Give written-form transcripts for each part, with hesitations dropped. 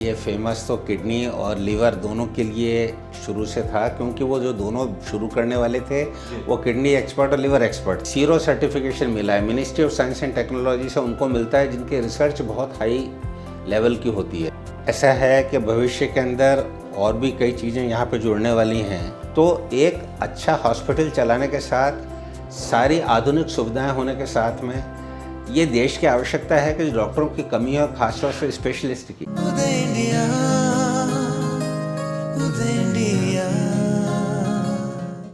ये फेमस तो किडनी और लीवर दोनों के लिए शुरू से था, क्योंकि वो जो दोनों शुरू करने वाले थे वो किडनी एक्सपर्ट और लीवर एक्सपर्ट। सीरो सर्टिफिकेशन मिला है ministry of science and technology से, उनको मिलता है जिनकी रिसर्च बहुत हाई लेवल की होती है। ऐसा है कि भविष्य के अंदर और भी कई चीज़ें यहाँ पे जुड़ने वाली हैं, तो एक अच्छा हॉस्पिटल चलाने के साथ सारी आधुनिक सुविधाएं होने के साथ में ये देश की आवश्यकता है कि डॉक्टरों की कमी है और खासतौर से स्पेशलिस्ट की।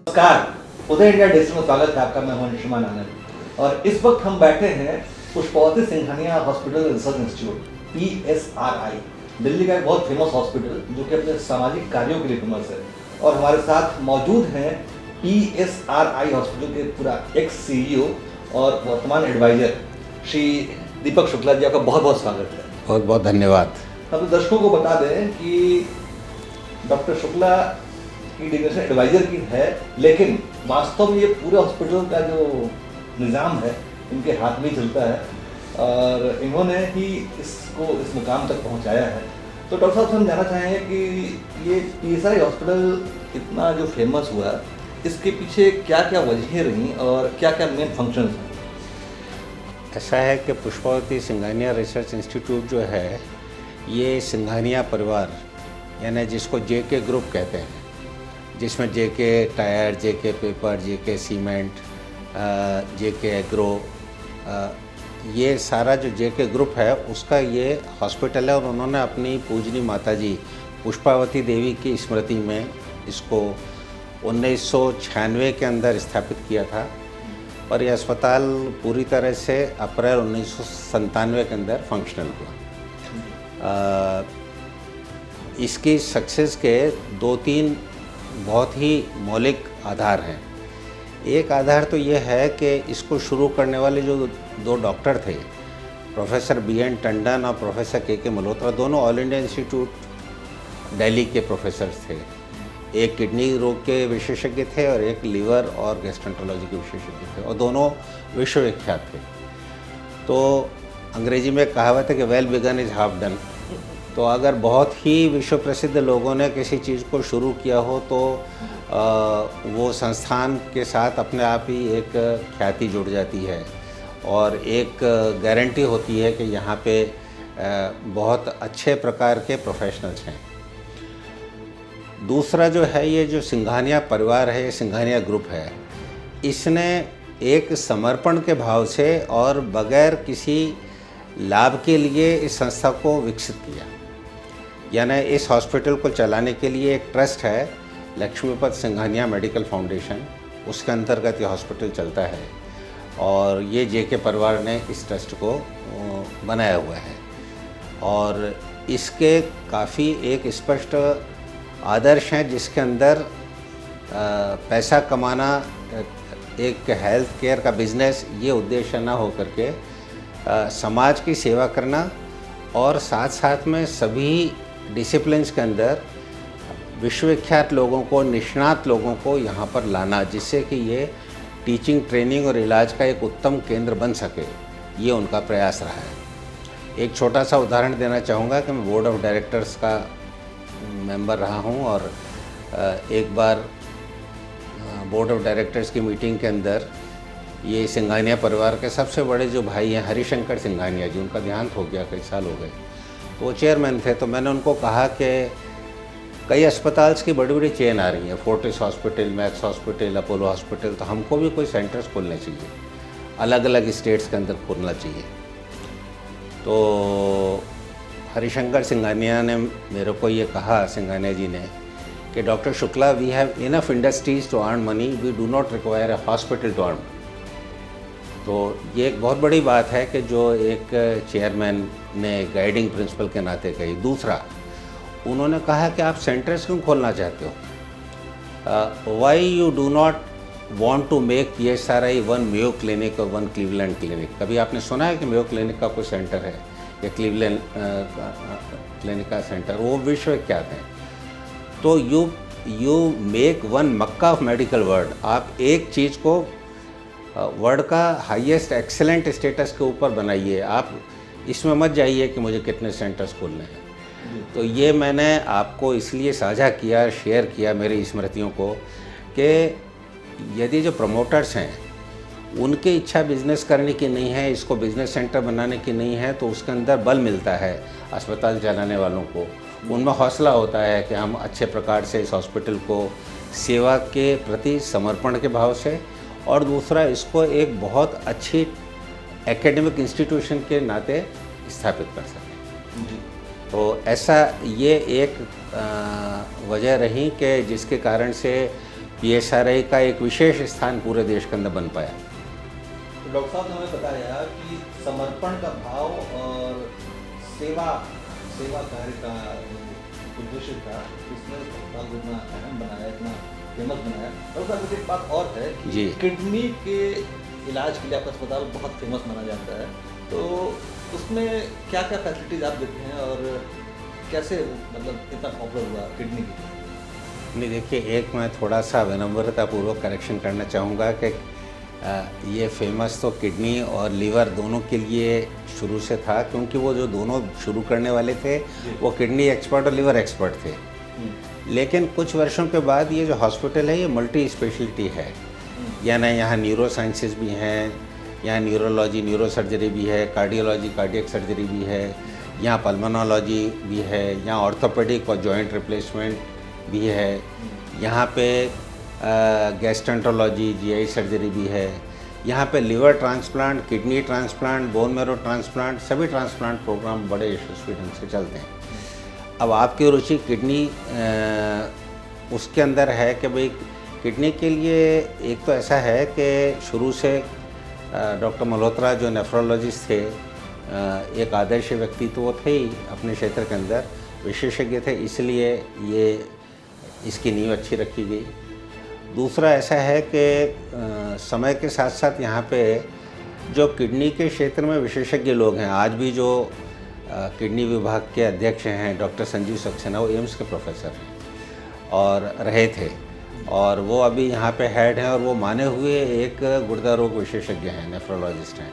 नमस्कार, उदय इंडिया डेस्क में स्वागत है आपका। मैं हूं अंशुमान आनंद और इस वक्त हम बैठे हैं Pushpavati Singhania hospital research institute PSRI, Delhi का एक बहुत फेमस हॉस्पिटल जो कि अपने सामाजिक कार्यों के लिए फेमस है। और हमारे साथ मौजूद हैं PSRI हॉस्पिटल के पूरा एक्स CEO और वर्तमान एडवाइजर श्री दीपक शुक्ला जी। आपका बहुत बहुत स्वागत है। बहुत बहुत धन्यवाद। हम तो दर्शकों को बता दें कि डॉक्टर शुक्ला की डिग्नेशन एडवाइजर की है, लेकिन वास्तव में ये पूरे हॉस्पिटल का जो निज़ाम है इनके हाथ में ही चलता है और इन्होंने ही इसको इस मुकाम तक पहुंचाया है। तो डॉक्टर साहब से हम जानना चाहेंगे कि ये PSRI हॉस्पिटल इतना जो फेमस हुआ, इसके पीछे क्या क्या वजहें रहीं और क्या क्या मेन फंक्शंस हैं? ऐसा है कि पुष्पावती सिंघानिया रिसर्च इंस्टीट्यूट जो है ये सिंघानिया परिवार, यानी जिसको JK ग्रुप कहते हैं, जिसमें JK tyre, JK paper, JK cement, JK agro, ये सारा जो JK ग्रुप है उसका ये हॉस्पिटल है। और उन्होंने अपनी पूजनी माताजी पुष्पावती देवी की स्मृति में इसको 1996 के अंदर स्थापित किया था और ये अस्पताल पूरी तरह से अप्रैल 1997 के अंदर फंक्शनल हुआ। इसकी सक्सेस के 2-3 बहुत ही मौलिक आधार हैं। एक आधार तो ये है कि इसको शुरू करने वाले जो 2 डॉक्टर थे, प्रोफेसर BN टंडन और प्रोफेसर KK मल्होत्रा, दोनों ऑल इंडिया इंस्टीट्यूट दिल्ली के प्रोफेसर्स थे। एक किडनी रोग के विशेषज्ञ थे और एक लीवर और गैस्ट्रोएंटरोलॉजी के विशेषज्ञ थे और दोनों विश्वविख्यात थे। तो अंग्रेजी में कहावत है कि well begin is half done. तो अगर बहुत ही विश्व प्रसिद्ध लोगों ने किसी चीज़ को शुरू किया हो तो वो संस्थान के साथ अपने आप ही एक ख्याति जुड़ जाती है और एक गारंटी होती है कि यहाँ पे बहुत अच्छे प्रकार के प्रोफेशनल्स हैं। दूसरा जो है, ये जो सिंघानिया परिवार है, सिंघानिया ग्रुप है, इसने एक समर्पण के भाव से और बगैर किसी लाभ के लिए इस संस्था को विकसित किया। यानी इस हॉस्पिटल को चलाने के लिए एक ट्रस्ट है, लक्ष्मीपत सिंघानिया मेडिकल फाउंडेशन, उसके अंतर्गत ये हॉस्पिटल चलता है और ये JK परिवार ने इस ट्रस्ट को बनाया हुआ है। और इसके काफ़ी एक स्पष्ट आदर्श हैं जिसके अंदर पैसा कमाना, एक हेल्थ केयर का बिजनेस, ये उद्देश्य ना हो करके समाज की सेवा करना और साथ साथ में सभी डिसिप्लिन्स के अंदर विश्वविख्यात लोगों को, निष्णात लोगों को यहाँ पर लाना, जिससे कि ये टीचिंग, ट्रेनिंग और इलाज का एक उत्तम केंद्र बन सके, ये उनका प्रयास रहा है। एक छोटा सा उदाहरण देना चाहूँगा कि मैं बोर्ड ऑफ डायरेक्टर्स का मेंबर रहा हूं और एक बार बोर्ड ऑफ डायरेक्टर्स की मीटिंग के अंदर ये सिंघानिया परिवार के सबसे बड़े जो भाई हैं हरिशंकर सिंघानिया जी, उनका देहांत हो गया, कई साल हो गए, तो वो चेयरमैन थे। तो मैंने उनको कहा कि कई अस्पताल्स की बड़ी बड़ी चेन आ रही हैं, Fortis hospital, max hospital, Apollo hospital, तो हमको भी कोई सेंटर्स खोलने चाहिए, अलग अलग स्टेट्स के अंदर खोलना चाहिए। तो हरिशंकर सिंघानिया ने मेरे को ये कहा, सिंघानिया जी ने, कि doctor Shukla, we have enough industries to earn money, we do not require a hospital to earn. तो ये एक बहुत बड़ी बात है कि जो एक चेयरमैन ने गाइडिंग प्रिंसिपल के नाते कही। दूसरा, उन्होंने कहा कि आप सेंटर्स क्यों खोलना चाहते हो, why you do not want to make PSRI 1 Mayo clinic और 1 क्लीवलैंड क्लिनिक। कभी आपने सुना है कि मेयो क्लिनिक का कोई सेंटर है या क्लीवलैंड क्लिनिक का सेंटर? वो विश्वविख्यात हैं। तो you make 1 Mecca of medical word. आप एक चीज़ को वर्ड का हाईएस्ट एक्सेलेंट स्टेटस के ऊपर बनाइए। आप इसमें मत जाइए कि मुझे कितने सेंटर्स खोलने हैं। तो ये मैंने आपको इसलिए साझा किया, शेयर किया मेरी स्मृतियों को, कि यदि जो प्रमोटर्स हैं उनकी इच्छा बिज़नेस करने की नहीं है, इसको बिज़नेस सेंटर बनाने की नहीं है, तो उसके अंदर बल मिलता है अस्पताल चलाने वालों को। उनमें हौसला होता है कि हम अच्छे प्रकार से इस हॉस्पिटल को सेवा के प्रति समर्पण के भाव से, और दूसरा इसको एक बहुत अच्छी एकेडमिक इंस्टीट्यूशन के नाते स्थापित कर सकें। तो ऐसा ये एक वजह रही कि जिसके कारण से PSRI का एक विशेष स्थान पूरे देश के अंदर बन पाया। तो डॉक्टर साहब ने हमें बताया कि समर्पण का भाव और सेवा कार्य का उद्देश्य था, इसने अस्पताल को इतना अहम बनाया, इतना फेमस बनाया। डॉक्टर साहब एक बात और है कि जी। किडनी के इलाज के लिए आपका अस्पताल बहुत फेमस माना जाता है, तो उसमें क्या क्या फैसिलिटीज आप देते हैं और कैसे मतलब इतना पॉपुलर हुआ किडनी की? नहीं, देखिए, एक मैं थोड़ा सा विनम्रतापूर्वक करेक्शन करना चाहूँगा कि ये फेमस तो किडनी और लीवर दोनों के लिए शुरू से था, क्योंकि वो जो दोनों शुरू करने वाले थे वो किडनी एक्सपर्ट और लीवर एक्सपर्ट थे। लेकिन कुछ वर्षों के बाद ये जो हॉस्पिटल है ये मल्टी स्पेशलिटी है, यानी यहाँ न्यूरो साइंसेज भी हैं, यहाँ न्यूरोलॉजी न्यूरो सर्जरी भी है, कार्डियोलॉजी कार्डियक सर्जरी भी है, यहाँ पल्मोनोलॉजी भी है, यहाँ ऑर्थोपेडिक और जॉइंट रिप्लेसमेंट भी है, यहाँ पे गैस्ट्रेंटोलॉजी GI सर्जरी भी है, यहाँ पे liver transplant, kidney transplant, bone marrow transplant, सभी ट्रांसप्लांट प्रोग्राम बड़े यशस्वी ढंग से चलते हैं। अब आपकी रुचि किडनी उसके अंदर है कि भाई किडनी के लिए एक तो ऐसा है कि शुरू से डॉक्टर मल्होत्रा जो नेफ्रोलॉजिस्ट थे, एक आदर्श व्यक्ति तो वो थे ही अपने क्षेत्र के अंदर, विशेषज्ञ थे, इसलिए ये इसकी नींव अच्छी रखी गई। दूसरा ऐसा है कि समय के साथ साथ यहाँ पे जो किडनी के क्षेत्र में विशेषज्ञ लोग हैं, आज भी जो किडनी विभाग के अध्यक्ष हैं डॉक्टर संजीव सक्सेना, वो एम्स के प्रोफेसर हैं और रहे थे, और वो अभी यहाँ पे हेड हैं और वो माने हुए एक गुर्दा रोग विशेषज्ञ हैं, नेफ्रोलॉजिस्ट हैं।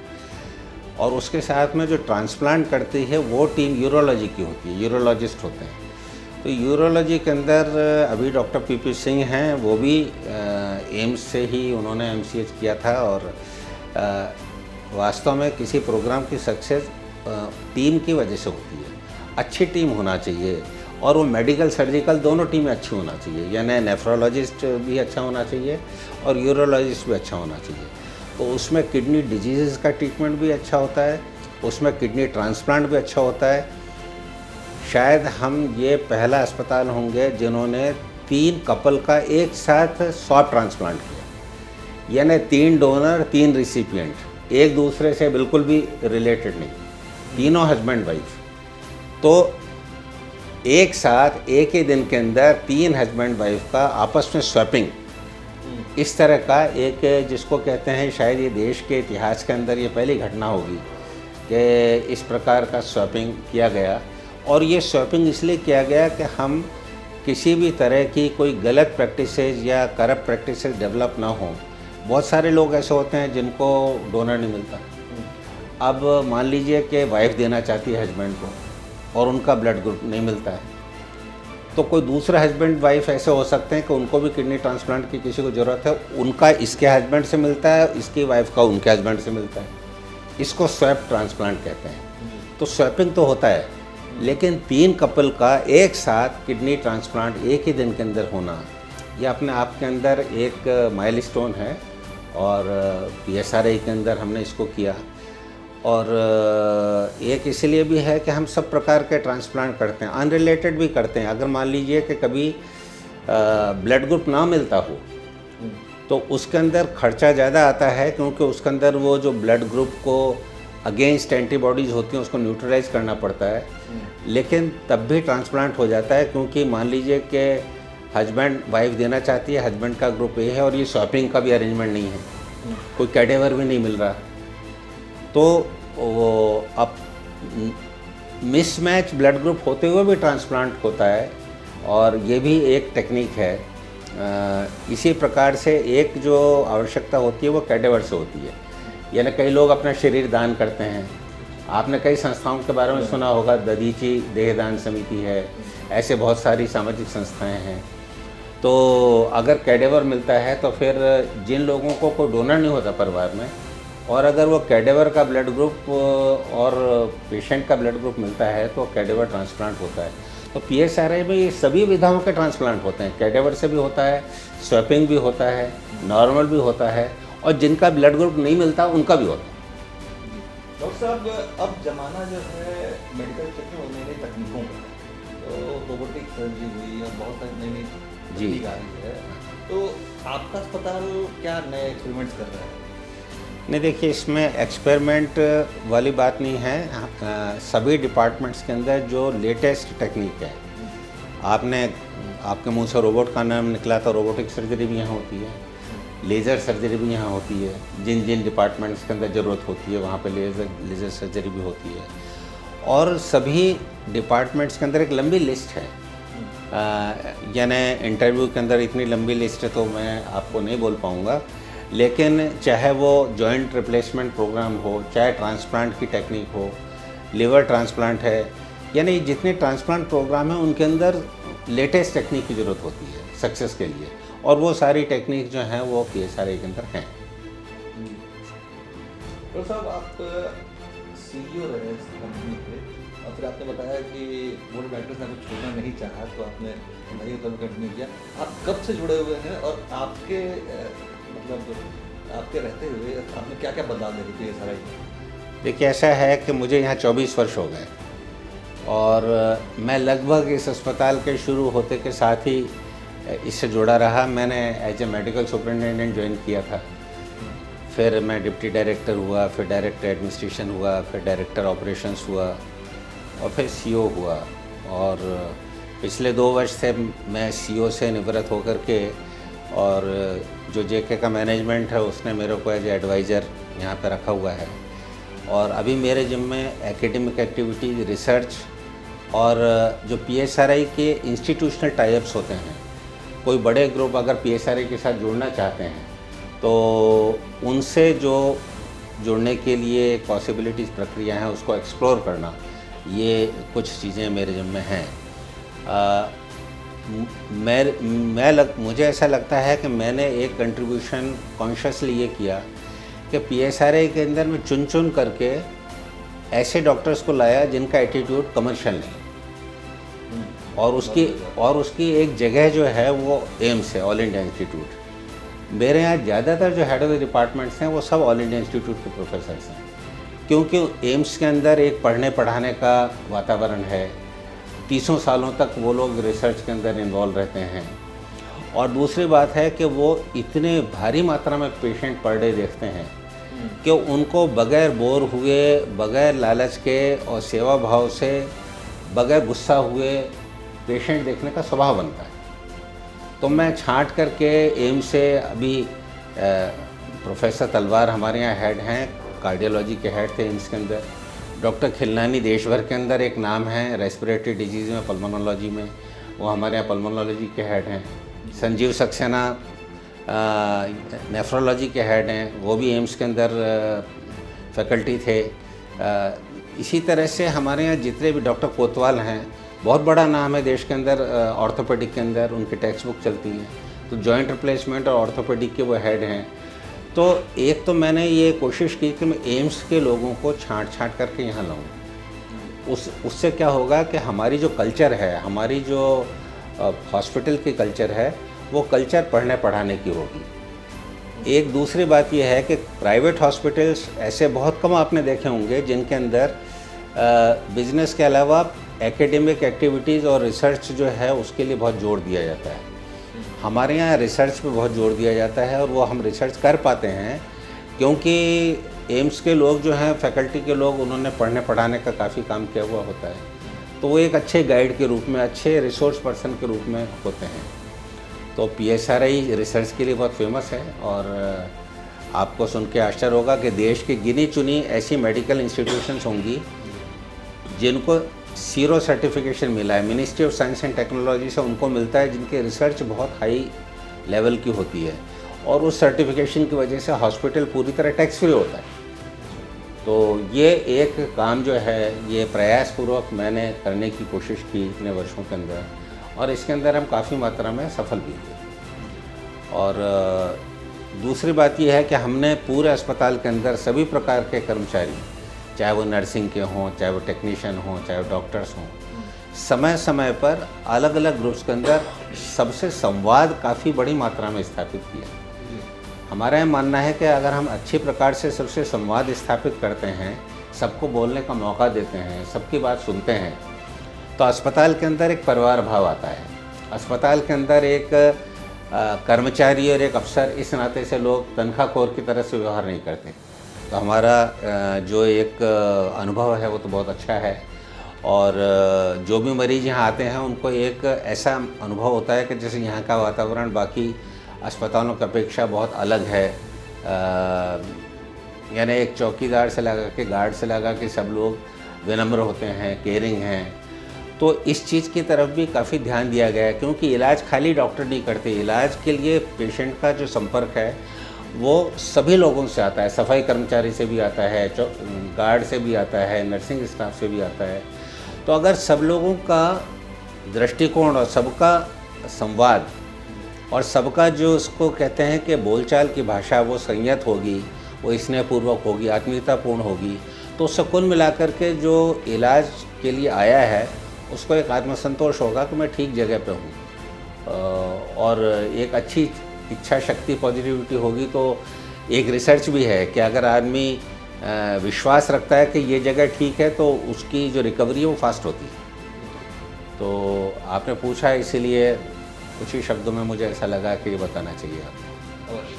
और उसके साथ में जो ट्रांसप्लांट करती है वो टीम यूरोलॉजी की होती है, यूरोलॉजिस्ट होते हैं। तो यूरोलॉजी के अंदर अभी डॉक्टर PP सिंह हैं, वो भी एम्स से ही उन्होंने MCH किया था, और वास्तव में किसी प्रोग्राम की सक्सेस टीम की वजह से होती है। अच्छी टीम होना चाहिए, और वो मेडिकल सर्जिकल दोनों टीमें अच्छी होना चाहिए, यानी नेफ्रोलॉजिस्ट भी अच्छा होना चाहिए और यूरोलॉजिस्ट भी अच्छा होना चाहिए। तो उसमें किडनी डिजीज़ का ट्रीटमेंट भी अच्छा होता है, उसमें किडनी ट्रांसप्लांट भी अच्छा होता है। शायद हम ये पहला अस्पताल होंगे जिन्होंने 3 कपल का एक साथ स्वैप ट्रांसप्लांट किया, यानी 3 डोनर 3 रिसिपिएंट, एक दूसरे से बिल्कुल भी रिलेटेड नहीं, तीनों हस्बैंड वाइफ। तो एक साथ एक ही दिन के अंदर 3 हस्बैंड वाइफ का आपस में स्वैपिंग, इस तरह का एक, जिसको कहते हैं शायद ये देश के इतिहास के अंदर ये पहली घटना होगी कि इस प्रकार का स्वैपिंग किया गया। और ये स्वैपिंग इसलिए किया गया कि हम किसी भी तरह की कोई गलत प्रैक्टिसेस या करप्ट प्रैक्टिसेस डेवलप ना हो। बहुत सारे लोग ऐसे होते हैं जिनको डोनर नहीं मिलता। अब मान लीजिए कि वाइफ देना चाहती है हस्बैंड को और उनका ब्लड ग्रुप नहीं मिलता है, तो कोई दूसरा हस्बैंड वाइफ ऐसे हो सकते हैं कि उनको भी किडनी ट्रांसप्लांट की किसी को ज़रूरत है, उनका इसके हस्बैंड से मिलता है, इसकी वाइफ का उनके हस्बैंड से मिलता है। इसको स्वैप ट्रांसप्लांट कहते हैं। तो स्वैपिंग तो होता है, लेकिन 3 कपल का एक साथ किडनी ट्रांसप्लांट एक ही दिन के अंदर होना, यह अपने आप के अंदर एक माइलस्टोन है, और PSRI के अंदर हमने इसको किया। और एक इसलिए भी है कि हम सब प्रकार के ट्रांसप्लांट करते हैं, अनरिलेटेड भी करते हैं। अगर मान लीजिए कि कभी ब्लड ग्रुप ना मिलता हो तो उसके अंदर खर्चा ज़्यादा आता है, क्योंकि उसके अंदर वो जो ब्लड ग्रुप को अगेंस्ट एंटीबॉडीज़ होती हैं उसको न्यूट्रलाइज करना पड़ता है। लेकिन तब भी ट्रांसप्लांट हो जाता है, क्योंकि मान लीजिए कि हस्बैंड वाइफ देना चाहती है, हस्बैंड का ग्रुप ए है और ये स्वैपिंग का भी अरेंजमेंट नहीं है, कोई कैडेवर भी नहीं मिल रहा, तो वो अब मिसमैच ब्लड ग्रुप होते हुए भी ट्रांसप्लांट होता है। और ये भी एक टेक्निक है। इसी प्रकार से एक जो आवश्यकता होती है वो कैडेवर से होती है, यानी कई लोग अपना शरीर दान करते हैं, आपने कई संस्थाओं के बारे में सुना होगा, दधीची देहदान समिति है, ऐसे बहुत सारी सामाजिक संस्थाएं हैं। तो अगर कैडेवर मिलता है तो फिर जिन लोगों को कोई डोनर नहीं होता परिवार में, और अगर वो कैडेवर का ब्लड ग्रुप और पेशेंट का ब्लड ग्रुप मिलता है तो कैडेवर ट्रांसप्लांट होता है। तो PSRI में ये सभी विधाओं के ट्रांसप्लांट होते हैं, कैडेवर से भी होता है, स्वैपिंग भी होता है, नॉर्मल भी होता है, और जिनका ब्लड ग्रुप नहीं मिलता उनका भी होता है। डॉक्टर साहब, अब जमाना जो है मेडिकल क्षेत्र में नई नई तकनीकों का, तो रोबोटिक सर्जरी हुई और बहुत सारी नई नई तकनीक आ रही है, तो आपका अस्पताल क्या नए एक्सपेरिमेंट्स कर रहा है? नहीं, देखिए, इसमें एक्सपेरिमेंट वाली बात नहीं है। सभी डिपार्टमेंट्स के अंदर जो लेटेस्ट टेक्निक है, आपके मुंह से रोबोट का नाम निकला, तो रोबोटिक सर्जरी भी यहाँ होती है, लेज़र सर्जरी भी यहाँ होती है। जिन जिन डिपार्टमेंट्स के अंदर ज़रूरत होती है वहाँ पे लेज़र सर्जरी भी होती है। और सभी डिपार्टमेंट्स के अंदर एक लंबी लिस्ट है, यानी इंटरव्यू के अंदर इतनी लंबी लिस्ट है तो मैं आपको नहीं बोल पाऊँगा, लेकिन चाहे वो जॉइंट रिप्लेसमेंट प्रोग्राम हो, चाहे ट्रांसप्लांट की टेक्निक हो, लिवर ट्रांसप्लांट है, यानी जितने ट्रांसप्लांट प्रोग्राम हैं उनके अंदर लेटेस्ट टेक्निक की ज़रूरत होती है सक्सेस के लिए, और वो सारी टेक्निक जो हैं वो PSRI के अंदर हैं। तो साहब, आप CEO रहे इस कंपनी के, और फिर आपने बताया कि बोर्ड ऑफ डायरेक्टर्स ने कुछ छोड़ना नहीं चाहा तो आपने भाई उधर कंटिन्यू किया। आप कब से जुड़े हुए हैं और आपके मतलब आपके रहते हुए आपने क्या क्या बदलाव देखे PSRI में? देखिए, ऐसा है कि मुझे यहाँ 24 वर्ष हो गए, और मैं लगभग इस अस्पताल के शुरू होते के साथ ही इससे जुड़ा रहा। मैंने as a medical superintendent join किया था, फिर मैं डिप्टी डायरेक्टर हुआ, फिर डायरेक्टर एडमिनिस्ट्रेशन हुआ, फिर डायरेक्टर ऑपरेशंस हुआ, और फिर CEO हुआ। और पिछले 2 वर्ष से मैं CEO से निवृत्त होकर के, और जो JK का मैनेजमेंट है उसने मेरे को एज एडवाइज़र यहाँ पे रखा हुआ है। और अभी मेरे जिम्मे एकेडमिक एक्टिविटीज़, रिसर्च, और जो PSRI के इंस्टीट्यूशनल टाइप्स होते हैं, कोई बड़े ग्रुप अगर PSRI के साथ जुड़ना चाहते हैं तो उनसे जो जुड़ने के लिए पॉसिबिलिटीज़, प्रक्रिया हैं, उसको एक्सप्लोर करना, ये कुछ चीज़ें मेरे जिम्मे हैं। मुझे ऐसा लगता है कि मैंने एक कंट्रीब्यूशन कॉन्शियसली ये किया कि PSRI के अंदर मैं चुन चुन करके ऐसे डॉक्टर्स को लाया जिनका एटीट्यूड कमर्शियल नहीं, और उसकी एक जगह जो है वो एम्स है, ऑल इंडिया इंस्टीट्यूट। मेरे यहाँ ज़्यादातर जो हेड ऑफ द डिपार्टमेंट्स हैं वो सब ऑल इंडिया इंस्टीट्यूट के प्रोफेसर्स हैं, क्योंकि एम्स के अंदर एक पढ़ने पढ़ाने का वातावरण है। 30 सालों तक वो लोग रिसर्च के अंदर इन्वॉल्व रहते हैं, और दूसरी बात है कि वो इतने भारी मात्रा में पेशेंट पर डे देखते हैं कि उनको बग़ैर बोर हुए, बग़ैर लालच के और सेवा भाव से, बग़ैर गुस्सा हुए पेशेंट देखने का स्वभाव बनता है। तो मैं छांट करके एम्स से, अभी प्रोफेसर तलवार हमारे यहाँ हेड हैं, कार्डियोलॉजी के हेड थे एम्स के अंदर। डॉक्टर खिलनानी देश भर के अंदर एक नाम है रेस्पिरेटरी डिजीज़ में, पल्मोनोलॉजी में, वो हमारे यहाँ पल्मोनोलॉजी के हेड हैं। संजीव सक्सेना नेफ्रोलॉजी के हेड हैं, वो भी एम्स के अंदर फैकल्टी थे। इसी तरह से हमारे यहाँ जितने भी, डॉक्टर कोतवाल हैं, बहुत बड़ा नाम है देश के अंदर ऑर्थोपेडिक के अंदर, उनकी टेक्स्ट बुक चलती हैं। तो जॉइंट रिप्लेसमेंट और ऑर्थोपेडिक के वो हेड हैं। तो एक तो मैंने ये कोशिश की कि मैं एम्स के लोगों को छांट करके यहाँ लाऊं। उससे क्या होगा कि हमारी जो कल्चर है, हमारी जो हॉस्पिटल की कल्चर है, वो कल्चर पढ़ने पढ़ाने की होगी। एक दूसरी बात यह है कि प्राइवेट हॉस्पिटल्स ऐसे बहुत कम आपने देखे होंगे जिनके अंदर बिजनेस के अलावा एकेडमिक एक्टिविटीज़ और रिसर्च जो है उसके लिए बहुत जोर दिया जाता है। हमारे यहाँ रिसर्च पे बहुत जोर दिया जाता है, और वो हम रिसर्च कर पाते हैं क्योंकि एम्स के लोग जो हैं, फैकल्टी के लोग, उन्होंने पढ़ने पढ़ाने का काफ़ी काम किया हुआ होता है। तो वो एक अच्छे गाइड के रूप में, अच्छे रिसोर्स पर्सन के रूप में होते हैं। तो PSRI रिसर्च के लिए बहुत फेमस है, और आपको सुन के आश्चर्य होगा कि देश की गिनी चुनी ऐसी मेडिकल इंस्टीट्यूशंस होंगी जिनको सीरो सर्टिफिकेशन मिला है, ministry of science and technology से उनको मिलता है, जिनकी रिसर्च बहुत हाई लेवल की होती है, और उस सर्टिफिकेशन की वजह से हॉस्पिटल पूरी तरह टैक्स फ्री होता है। तो ये एक काम जो है ये प्रयासपूर्वक मैंने करने की कोशिश की इतने वर्षों के अंदर, और इसके अंदर हम काफ़ी मात्रा में सफल भी हुए। और दूसरी बात यह है कि हमने पूरे अस्पताल के अंदर सभी प्रकार के कर्मचारी, चाहे वो नर्सिंग के हों, चाहे वो टेक्नीशियन हों, चाहे वो डॉक्टर्स हों, समय समय पर अलग अलग ग्रुप्स के अंदर सबसे संवाद काफ़ी बड़ी मात्रा में स्थापित किया। हमारा यह मानना है कि अगर हम अच्छी प्रकार से सबसे संवाद स्थापित करते हैं, सबको बोलने का मौका देते हैं, सबकी बात सुनते हैं, तो अस्पताल के अंदर एक परिवार भाव आता है। अस्पताल के अंदर एक कर्मचारी और एक अफसर इस नाते से लोग तनख्वाहखोर की तरह से व्यवहार नहीं करते। तो हमारा जो एक अनुभव है वो तो बहुत अच्छा है, और जो भी मरीज़ यहाँ आते हैं उनको एक ऐसा अनुभव होता है कि जैसे यहाँ का वातावरण बाकी अस्पतालों की अपेक्षा बहुत अलग है। यानी एक चौकीदार से लगा के, गार्ड से लगा के सब लोग विनम्र होते हैं, केयरिंग हैं। तो इस चीज़ की तरफ भी काफ़ी ध्यान दिया गया है, क्योंकि इलाज खाली डॉक्टर नहीं करते। इलाज के लिए पेशेंट का जो संपर्क है वो सभी लोगों से आता है। सफाई कर्मचारी से भी आता है, गार्ड से भी आता है, नर्सिंग स्टाफ से भी आता है। तो अगर सब लोगों का दृष्टिकोण और सबका संवाद और सबका जो उसको कहते हैं कि बोलचाल की भाषा वो संयत होगी, वो स्नेहपूर्वक होगी, आत्मीयतापूर्ण होगी, तो उससे कुल मिलाकर के जो इलाज के लिए आया है उसको एक आत्मसंतोष होगा कि मैं ठीक जगह पे हूँ। और एक अच्छी इच्छा शक्ति, पॉजिटिविटी होगी। तो एक रिसर्च भी है कि अगर आदमी विश्वास रखता है कि ये जगह ठीक है तो उसकी जो रिकवरी है वो फास्ट होती है। तो आपने पूछा, इसीलिए कुछ ही शब्दों में मुझे ऐसा लगा कि ये बताना चाहिए आपको। अवश्य।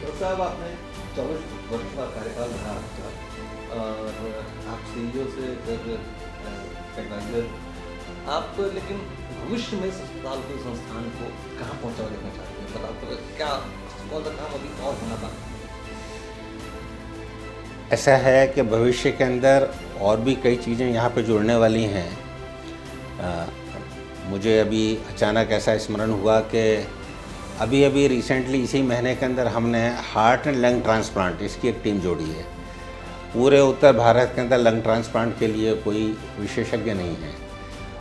तो साहब, आपने 24 वर्ष का कार्यकाल रहा आपका, और आप CEO से फिर एडवाइजर, आप लेकिन भविष्य में इस अस्पताल को, संस्थान को कहाँ पहुँचा देखना चाहते हैं? बताओ, क्या कौन सा काम अभी और होना बाकी है? ऐसा है कि भविष्य के अंदर और भी कई चीज़ें यहाँ पे जुड़ने वाली हैं। मुझे अभी अचानक ऐसा स्मरण हुआ कि अभी रिसेंटली इसी महीने के अंदर हमने हार्ट एंड लंग ट्रांसप्लांट, इसकी एक टीम जोड़ी है। पूरे उत्तर भारत के अंदर लंग ट्रांसप्लांट के लिए कोई विशेषज्ञ नहीं है,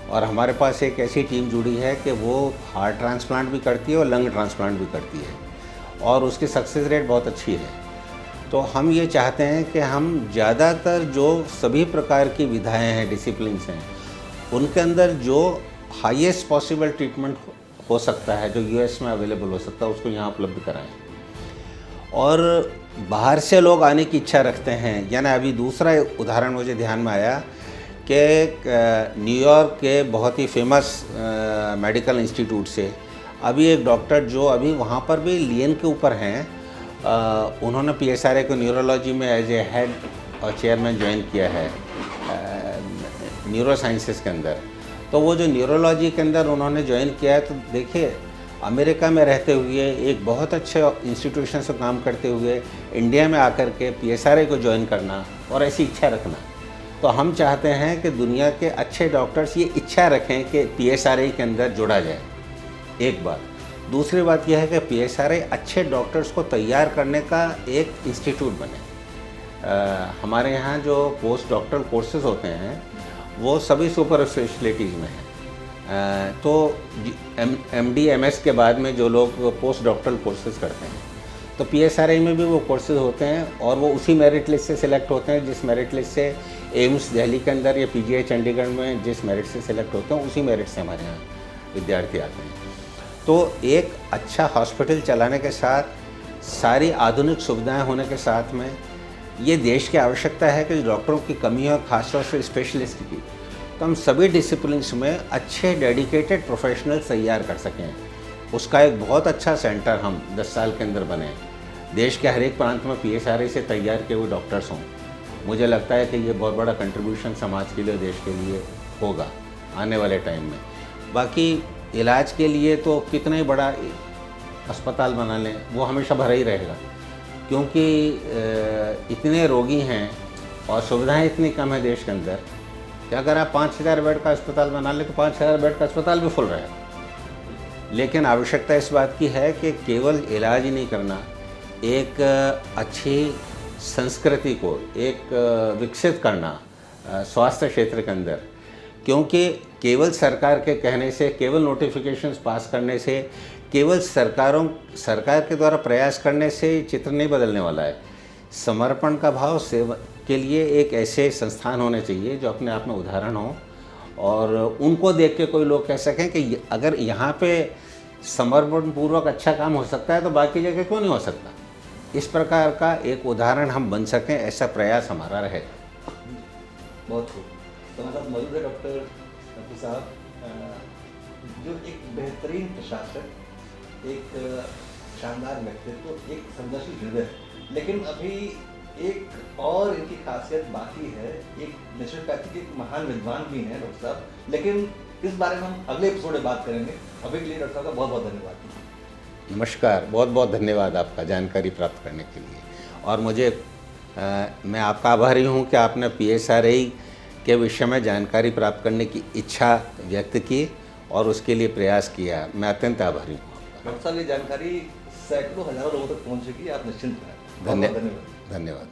और हमारे पास एक ऐसी टीम जुड़ी है कि वो हार्ट ट्रांसप्लांट भी करती है और लंग ट्रांसप्लांट भी करती है, और उसकी सक्सेस रेट बहुत अच्छी है। तो हम ये चाहते हैं कि हम ज़्यादातर जो सभी प्रकार की विधाएं हैं, डिसिप्लिन्स हैं, उनके अंदर जो हाईएस्ट पॉसिबल ट्रीटमेंट हो सकता है, जो यूएस में अवेलेबल हो सकता है, उसको यहाँ उपलब्ध कराएं। और बाहर से लोग आने की इच्छा रखते हैं। यानी अभी दूसरा उदाहरण मुझे ध्यान में आया कि न्यूयॉर्क के बहुत ही फेमस मेडिकल इंस्टीट्यूट से अभी एक डॉक्टर जो अभी वहाँ पर भी लियन के ऊपर हैं, उन्होंने PSRA को न्यूरोलॉजी में एज ए हेड और चेयरमैन ज्वाइन किया है न्यूरो साइंसेस के अंदर। तो वो जो न्यूरोलॉजी के अंदर उन्होंने ज्वाइन किया है, तो देखिए अमेरिका में रहते हुए एक बहुत अच्छे इंस्टीट्यूशन से काम करते हुए इंडिया में आकर के PSRA को ज्वाइन करना और ऐसी इच्छा रखना। तो हम चाहते हैं कि दुनिया के अच्छे डॉक्टर्स ये इच्छा रखें कि PSRA के अंदर जोड़ा जाए, एक बात। दूसरी बात यह है कि PSRA अच्छे डॉक्टर्स को तैयार करने का एक इंस्टीट्यूट बने। हमारे यहाँ जो पोस्ट डॉक्टरल कोर्सेज होते हैं वो सभी सुपर स्पेशलिटीज़ में हैं। तो MD MS के बाद में जो लोग पोस्ट डॉक्टरल कोर्सेज करते हैं, तो PSRA में भी वो कोर्सेज होते हैं, और वो उसी मेरिट लिस्ट से सिलेक्ट होते हैं जिस मेरिट लिस्ट से एम्स दिल्ली के अंदर या PGI चंडीगढ़ में जिस मेरिट से सिलेक्ट होते हैं, उसी मेरिट से हमारे यहाँ विद्यार्थी आते हैं। तो एक अच्छा हॉस्पिटल चलाने के साथ, सारी आधुनिक सुविधाएं होने के साथ में, ये देश की आवश्यकता है कि डॉक्टरों की कमी है, और ख़ासतौर से स्पेशलिस्ट की। तो हम सभी डिसिप्लिन्स में अच्छे डेडिकेटेड प्रोफेशनल्स तैयार कर सकें। उसका एक बहुत अच्छा सेंटर हम 10 साल के अंदर बने। देश के हर एक प्रांत में PSRA से तैयार किए हुए डॉक्टर्स हों। मुझे लगता है कि ये बहुत बड़ा कंट्रीब्यूशन समाज के लिए, देश के लिए होगा आने वाले टाइम में। बाकी इलाज के लिए तो कितना ही बड़ा अस्पताल बना लें, वो हमेशा भरा ही रहेगा, क्योंकि इतने रोगी हैं और सुविधाएं इतनी कम है देश के अंदर कि अगर आप 5000 बेड का अस्पताल बना लें तो 5000 बेड का अस्पताल भी फुल रहेगा। लेकिन आवश्यकता इस बात की है कि केवल इलाज ही नहीं करना, एक अच्छी संस्कृति को एक विकसित करना स्वास्थ्य क्षेत्र के अंदर, क्योंकि केवल सरकार के कहने से, केवल नोटिफिकेशंस पास करने से, केवल सरकार के द्वारा प्रयास करने से चित्र नहीं बदलने वाला है। समर्पण का भाव सेवा के लिए एक ऐसे संस्थान होने चाहिए जो अपने आप में उदाहरण हो और उनको देख के कोई लोग कह सकें कि अगर यहाँ पे समर्पण पूर्वक अच्छा काम हो सकता है तो बाकी जगह क्यों नहीं हो सकता। इस प्रकार का एक उदाहरण हम बन सकें, ऐसा प्रयास हमारा रहेगा। बहुत खूब। तो हमारे साथ मौजूद है डॉक्टर साहब, जो एक बेहतरीन प्रशासक, एक शानदार व्यक्तित्व, एक संघर्षशील हृदय, लेकिन अभी एक और इनकी खासियत बाकी है। एक नेचुरोपैथी के एक महान विद्वान भी हैं डॉक्टर साहब, लेकिन इस बारे में हम अगले एपिसोड में बात करेंगे। अभी के लिए डॉक्टर साहब का बहुत बहुत धन्यवाद। नमस्कार, बहुत बहुत धन्यवाद आपका जानकारी प्राप्त करने के लिए। और मैं आपका आभारी हूँ कि आपने PSRI के विषय में जानकारी प्राप्त करने की इच्छा व्यक्त की और उसके लिए प्रयास किया। मैं अत्यंत आभारी हूँ। डॉक्टर साहब, ये जानकारी सैकड़ों हजारों लोगों तक पहुँचेगी, आप निश्चिंत रहें। धन्यवाद।